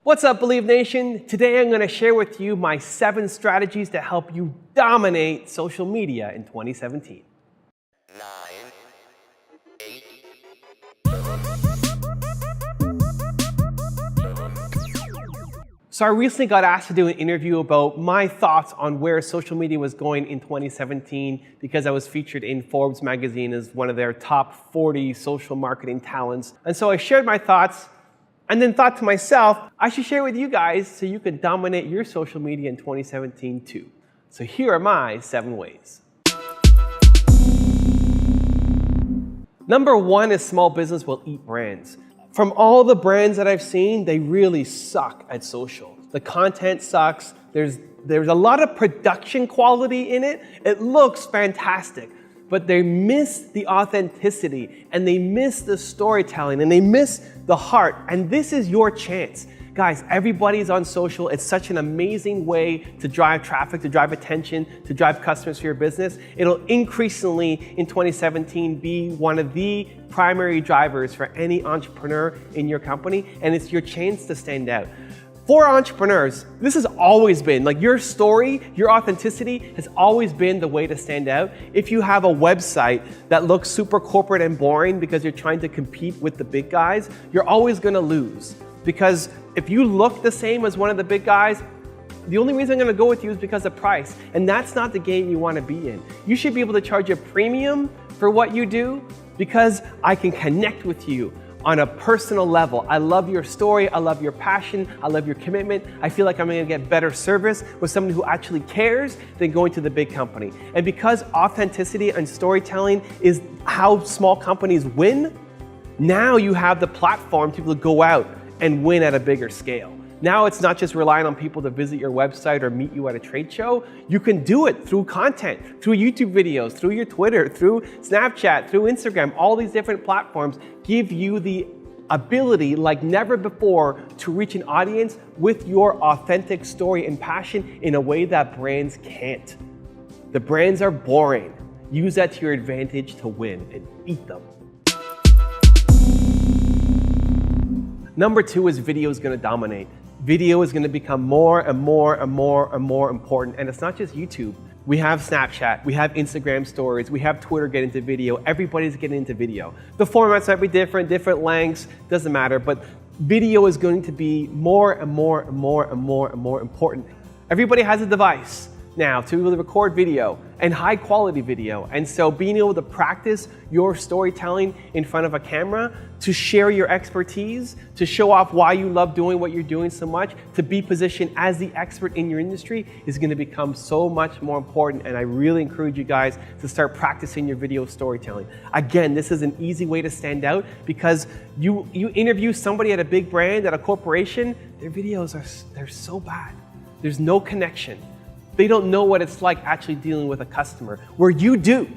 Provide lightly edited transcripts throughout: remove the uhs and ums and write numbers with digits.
What's up, Believe Nation? Today I'm going to share with you my 7 strategies to help you dominate social media in 2017. 9, 8, So I recently got asked to do an interview about my thoughts on where social media was going in 2017 because I was featured in Forbes magazine as one of their top 40 social marketing talents. And so I shared my thoughts and then thought to myself, I should share with you guys so you can dominate your social media in 2017 too. So here are my 7 ways. Number 1 is small business will eat brands. From all the brands that I've seen, they really suck at social. The content sucks. There's a lot of production quality in it. It looks fantastic, but they miss the authenticity and they miss the storytelling and they miss the heart. And this is your chance. Guys, everybody's on social. It's such an amazing way to drive traffic, to drive attention, to drive customers for your business. It'll increasingly in 2017 be one of the primary drivers for any entrepreneur in your company, and it's your chance to stand out. For entrepreneurs, this has always been, like your story, your authenticity has always been the way to stand out. If you have a website that looks super corporate and boring because you're trying to compete with the big guys, you're always gonna lose. Because if you look the same as one of the big guys, the only reason I'm gonna go with you is because of price. And that's not the game you wanna be in. You should be able to charge a premium for what you do because I can connect with you on a personal level. I love your story, I love your passion, I love your commitment. I feel like I'm gonna get better service with someone who actually cares than going to the big company. And because authenticity and storytelling is how small companies win, now you have the platform to go out and win at a bigger scale. Now it's not just relying on people to visit your website or meet you at a trade show. You can do it through content, through YouTube videos, through your Twitter, through Snapchat, through Instagram. All these different platforms give you the ability like never before to reach an audience with your authentic story and passion in a way that brands can't. The brands are boring. Use that to your advantage to win and beat them. Number 2 is video is going to dominate. Video is going to become more and more and more and more important. And it's not just YouTube. We have Snapchat, we have Instagram stories, we have Twitter get into video. Everybody's getting into video. The formats might be different lengths, doesn't matter, but video is going to be more and more and more and more and more important. Everybody has a device now to be able to record video and high quality video. And so being able to practice your storytelling in front of a camera, to share your expertise, to show off why you love doing what you're doing so much, to be positioned as the expert in your industry is going to become so much more important. And I really encourage you guys to start practicing your video storytelling. Again, this is an easy way to stand out because you interview somebody at a big brand, at a corporation, their videos they're so bad. There's no connection. They don't know what it's like actually dealing with a customer, where you do.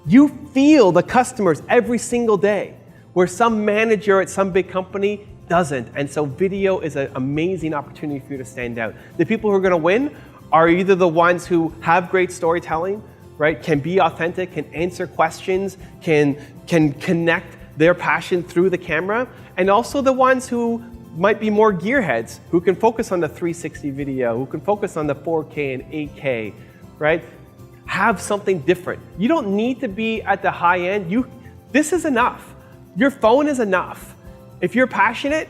You feel the customers every single day, where some manager at some big company doesn't. And so video is an amazing opportunity for you to stand out. The people who are gonna win are either the ones who have great storytelling, right? Can be authentic, can answer questions, can connect their passion through the camera, and also the ones who might be more gearheads, who can focus on the 360 video, who can focus on the 4K and 8K, right? Have something different. You don't need to be at the high end. This is enough. Your phone is enough. If you're passionate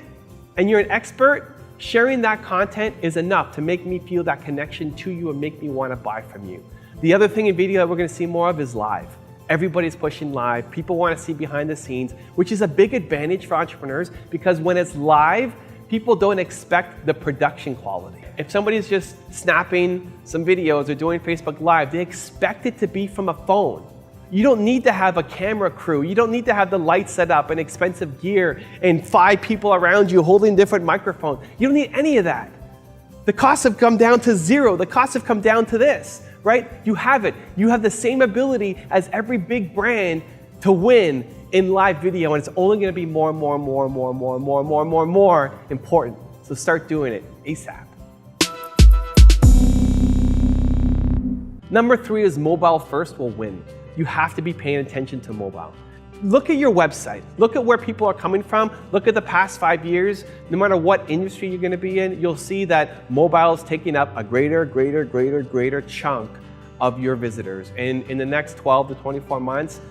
and you're an expert, sharing that content is enough to make me feel that connection to you and make me want to buy from you. The other thing in video that we're going to see more of is live. Everybody's pushing live. People want to see behind the scenes, which is a big advantage for entrepreneurs because when it's live, people don't expect the production quality. If somebody's just snapping some videos or doing Facebook Live, they expect it to be from a phone. You don't need to have a camera crew. You don't need to have the lights set up and expensive gear and 5 people around you holding different microphones. You don't need any of that. The costs have come down to 0. The costs have come down to this. Right? You have it. You have the same ability as every big brand to win in live video, and it's only going to be more and more and more and more and more and more and more and more and more important. So start doing it ASAP. Number 3 is mobile first will win. You have to be paying attention to mobile. look at your website. Look at where people are coming from. Look at the past 5 years. No matter what industry you're going to be in, you'll see that mobile is taking up a greater chunk of your visitors. And in the next 12 to 24 months,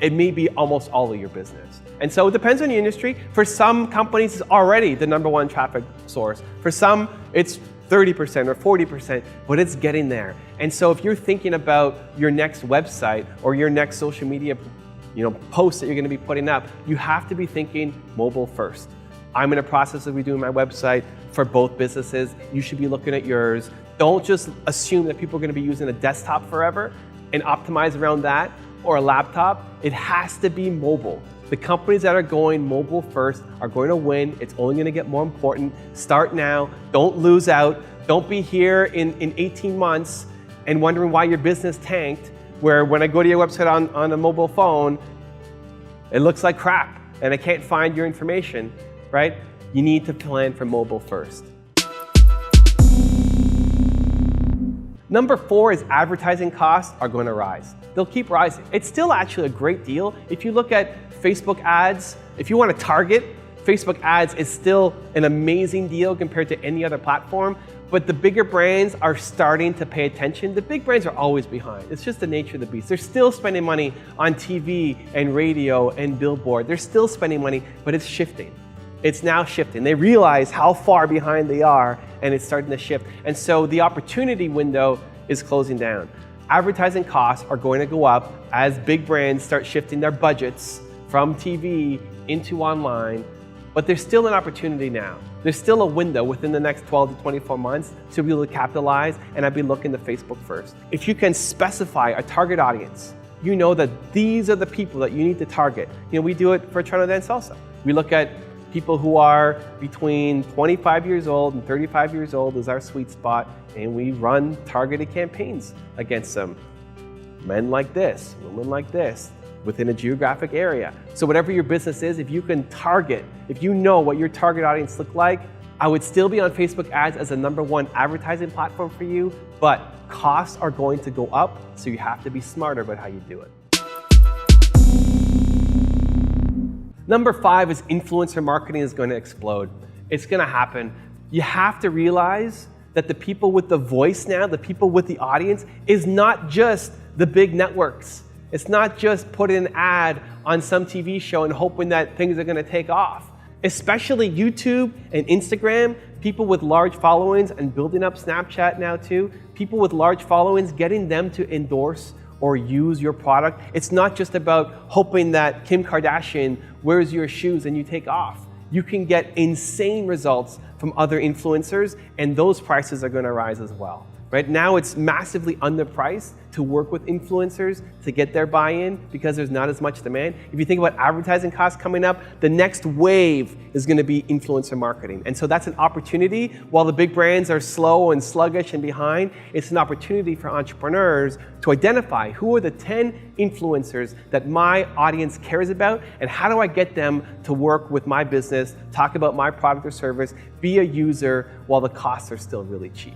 it may be almost all of your business. And so it depends on the industry. For some companies, it's already the #1 traffic source. For some, it's 30% or 40%, but it's getting there. And so if you're thinking about your next website or your next social media post that you're going to be putting up, you have to be thinking mobile first. I'm in a process of redoing my website for both businesses. You should be looking at yours. Don't just assume that people are going to be using a desktop forever and optimize around that or a laptop. It has to be mobile. The companies that are going mobile first are going to win. It's only going to get more important. Start now. Don't lose out. Don't be here in 18 months and wondering why your business tanked, where when I go to your website on a mobile phone, it looks like crap and I can't find your information, right? You need to plan for mobile first. Number 4 is advertising costs are going to rise. They'll keep rising. It's still actually a great deal. If you look at Facebook ads, if you want to target, Facebook ads is still an amazing deal compared to any other platform. But the bigger brands are starting to pay attention. The big brands are always behind. It's just the nature of the beast. They're still spending money on TV and radio and billboard. They're still spending money, but it's shifting. It's now shifting. They realize how far behind they are, and it's starting to shift. And so the opportunity window is closing down. Advertising costs are going to go up as big brands start shifting their budgets from TV into online, but there's still an opportunity now. There's still a window within the next 12 to 24 months to be able to capitalize, and I'd be looking to Facebook first. If you can specify a target audience, you know that these are the people that you need to target. We do it for Toronto Dance Salsa. We look at people who are between 25 years old and 35 years old is our sweet spot, and we run targeted campaigns against them. Men like this, women like this, within a geographic area. So whatever your business is, if you can target, if you know what your target audience look like, I would still be on Facebook ads as a #1 advertising platform for you, but costs are going to go up, so you have to be smarter about how you do it. Number 5 is influencer marketing is going to explode. It's going to happen. You have to realize that the people with the voice now, the people with the audience, is not just the big networks. It's not just putting an ad on some TV show and hoping that things are going to take off. Especially YouTube and Instagram, people with large followings, and building up Snapchat now too, people with large followings, getting them to endorse or use your product. It's not just about hoping that Kim Kardashian wears your shoes and you take off. You can get insane results from other influencers, and those prices are going to rise as well. Right now, it's massively underpriced to work with influencers to get their buy-in because there's not as much demand. If you think about advertising costs coming up, the next wave is going to be influencer marketing. And so that's an opportunity. While the big brands are slow and sluggish and behind, it's an opportunity for entrepreneurs to identify who are the 10 influencers that my audience cares about, and how do I get them to work with my business, talk about my product or service, be a user while the costs are still really cheap.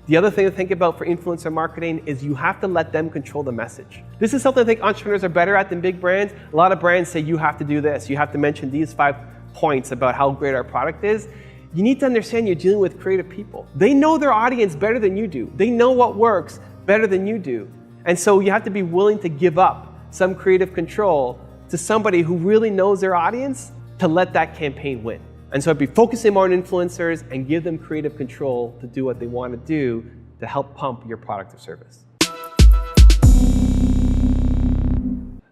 The other thing to think about for influencer marketing is you have to let them control the message. This is something I think entrepreneurs are better at than big brands. A lot of brands say you have to do this. You have to mention these 5 points about how great our product is. You need to understand you're dealing with creative people. They know their audience better than you do. They know what works better than you do. And so you have to be willing to give up some creative control to somebody who really knows their audience to let that campaign win. And so I'd be focusing more on influencers and give them creative control to do what they want to do to help pump your product or service.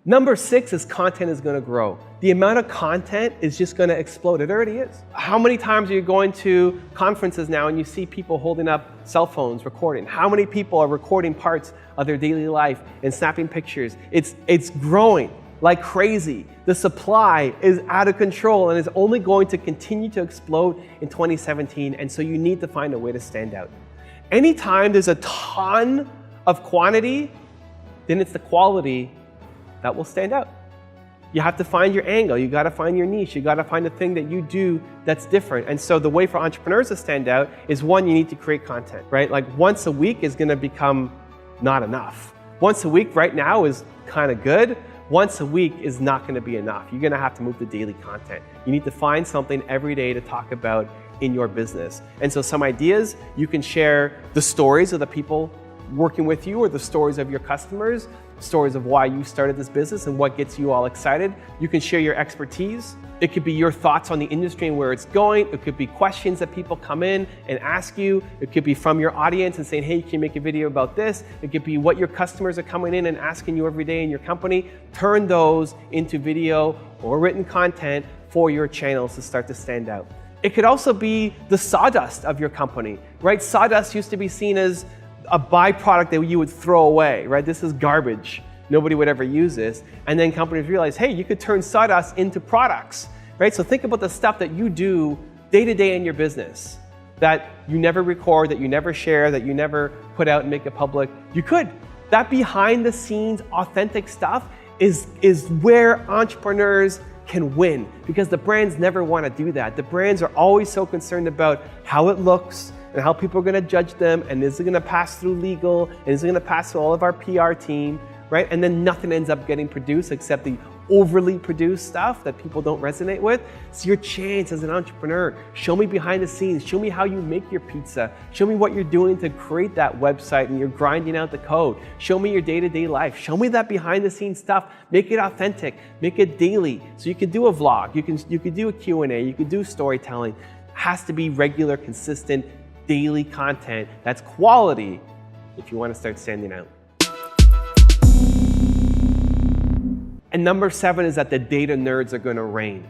Number 6 is content is going to grow. The amount of content is just going to explode. It already is. How many times are you going to conferences now and you see people holding up cell phones recording? How many people are recording parts of their daily life and snapping pictures? It's growing like crazy. The supply is out of control and is only going to continue to explode in 2017, and so you need to find a way to stand out. Anytime there's a ton of quantity, then it's the quality that will stand out. You have to find your angle, you gotta find your niche, you gotta find the thing that you do that's different. And so the way for entrepreneurs to stand out is, one, you need to create content, right? Like once a week is gonna become not enough. Once a week right now is kind of good, once a week is not going to be enough. You're going to have to move to daily content. You need to find something every day to talk about in your business. And so some ideas, you can share the stories of the people working with you or the stories of your customers, stories of why you started this business and what gets you all excited. You can share your expertise. It could be your thoughts on the industry and where it's going. It could be questions that people come in and ask you. It could be from your audience and saying, hey, can you make a video about this? It could be what your customers are coming in and asking you every day in your company. Turn those into video or written content for your channels to start to stand out. It could also be the sawdust of your company, right? Sawdust used to be seen as a byproduct that you would throw away, right? This is garbage. Nobody would ever use this. And then companies realize, hey, you could turn sawdust into products, right? So think about the stuff that you do day to day in your business that you never record, that you never share, that you never put out and make it public. You could. That behind the scenes, authentic stuff is where entrepreneurs can win, because the brands never want to do that. The brands are always so concerned about how it looks and how people are going to judge them, and is it going to pass through legal, and is it going to pass through all of our PR team, right? And then nothing ends up getting produced except the overly produced stuff that people don't resonate with. It's your chance as an entrepreneur. Show me behind the scenes. Show me how you make your pizza. Show me what you're doing to create that website and you're grinding out the code. Show me your day-to-day life. Show me that behind the scenes stuff. Make it authentic. Make it daily. So you can do a vlog. You can do a Q&A. You can do storytelling. It has to be regular, consistent, daily content that's quality if you want to start standing out. And number 7 is that the data nerds are going to reign.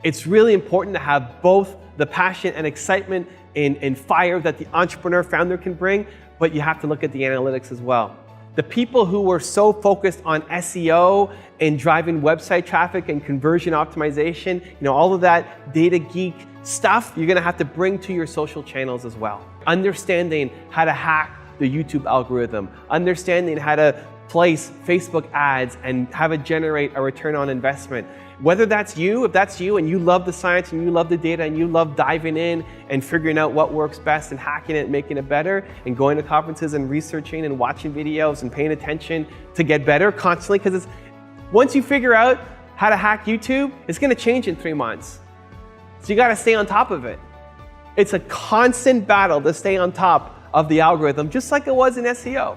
It's really important to have both the passion and excitement and fire that the entrepreneur founder can bring, but you have to look at the analytics as well. The people who were so focused on SEO and driving website traffic and conversion optimization, all of that data geek stuff, you're going to have to bring to your social channels as well. Understanding how to hack the YouTube algorithm, understanding how to place Facebook ads and have it generate a return on investment. Whether that's you, if that's you and you love the science and you love the data and you love diving in and figuring out what works best and hacking it, making it better, and going to conferences and researching and watching videos and paying attention to get better constantly, because once you figure out how to hack YouTube, it's going to change in 3 months. So you got to stay on top of it. It's a constant battle to stay on top of the algorithm, just like it was in SEO.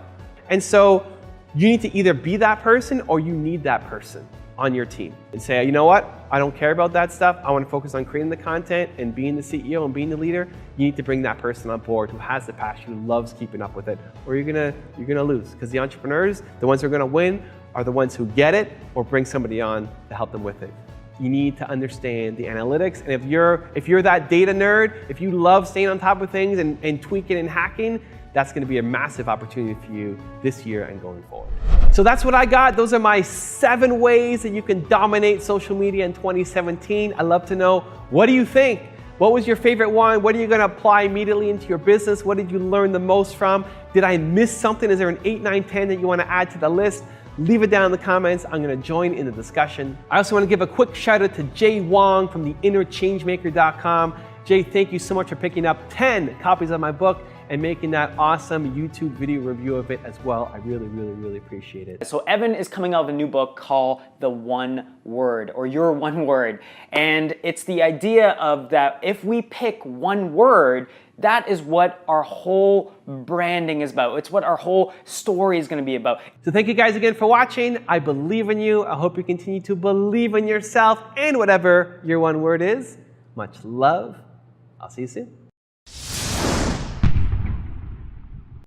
And so you need to either be that person or you need that person on your team and say, you know what? I don't care about that stuff. I want to focus on creating the content and being the CEO and being the leader. You need to bring that person on board who has the passion, who loves keeping up with it, or you're gonna lose. Because the entrepreneurs, the ones who are gonna win, are the ones who get it or bring somebody on to help them with it. You need to understand the analytics. And if you're that data nerd, if you love staying on top of things and tweaking and hacking, that's going to be a massive opportunity for you this year and going forward. So that's what I got. Those are my 7 ways that you can dominate social media in 2017. I'd love to know, what do you think? What was your favorite one? What are you going to apply immediately into your business? What did you learn the most from? Did I miss something? Is there an 8, 9, 10 that you want to add to the list? Leave it down in the comments. I'm going to join in the discussion. I also want to give a quick shout out to Jay Wong from theinnerchangemaker.com. Jay, thank you so much for picking up 10 copies of my book and making that awesome YouTube video review of it as well. I really, really, really appreciate it. So Evan is coming out with a new book called The One Word, or Your One Word. And it's the idea of that if we pick one word, that is what our whole branding is about. It's what our whole story is going to be about. So thank you guys again for watching. I believe in you. I hope you continue to believe in yourself and whatever your one word is. Much love. I'll see you soon.